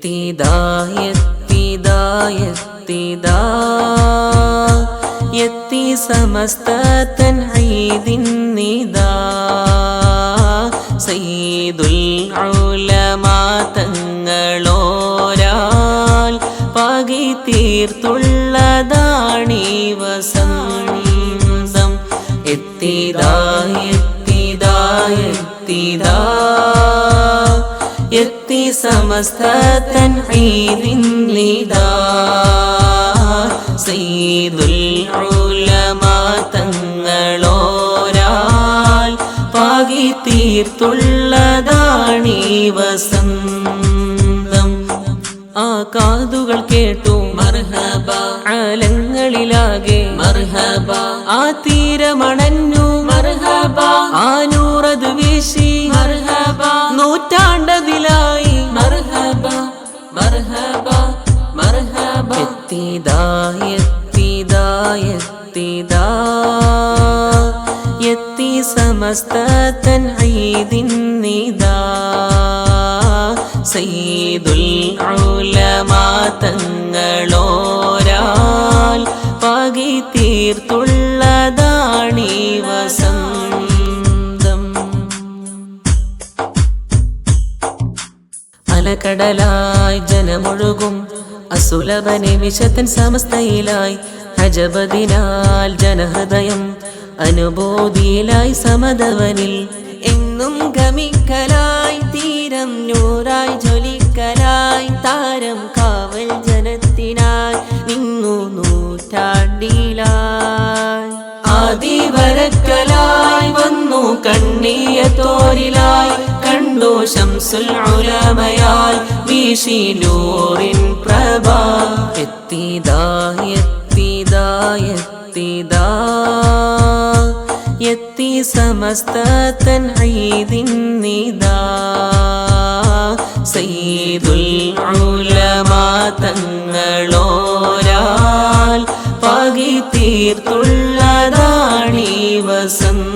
എത്തിദാ എത്തിദാ എത്തിദാ എത്തി സമസ്ത തൻഈദിന്നിദാ സയ്യിദുൽ ഉലമാ തങ്ങളോരാൽ പാകി തീർത്തുള്ളതാണീ വസന്തം. എത്തിദാ എത്തിദാ എത്തിദാ എത്തി സമസ്ത തൻഈദിന്നിദാ സയ്യിദുൽ ഉലമാ തങ്ങളോരാൽ പാകി തീർത്തുള്ളതാണീ വസന്തം. ആ കാതുകൾ കേട്ടു മർഹബ, ആലങ്ങളിലാകെ മർഹബ, ആ തീരമണഞ്ഞു മർഹബ, ആ നൂറത് വീശി മർഹബ, നൂറ്റാണ്ടതിലായി മർഹബ മർഹബ മർഹബ. എത്തിദാ എത്തിദാ എത്തിദാ എത്തി സമസ്ത തൻഈദിന്നിദാ സയ്യിദുൽ ഉലമാ തങ്ങളോരാൽ പാകി തീർത്തുള്ളതാണീ വസന്തം. അലകടലായി ജനമൊഴുകും അസുലഭ നിമിഷത്തൻ സമസ്തയിലായി അജബദിനാൽ ജനഹൃദയം അനുഭൂതിയിലായി സമതവനിൽ എന്നും ഗമിക്കലായി തീരം നൂറായി ജ്വലിക്കലായി താരം കാവൽ ജനത്തിനായി നിന്നു നൂറ്റാണ്ടിലായി ആദിവരക്കലായി വന്നു കണ്ണിയത്തോരിലായി കണ്ടു ശംസുൽ ഉലമയാൽ വീശി നൂറിൻ പ്രഭ. എത്തിദാ എത്തിദാ എത്തിദാ എത്തി സമസ്ത തൻഈദിന്നിദാ സയ്യിദുൽ ഉലമാ തങ്ങളോരാൽ പാകി തീർത്തുള്ളതാണീ വസന്തം.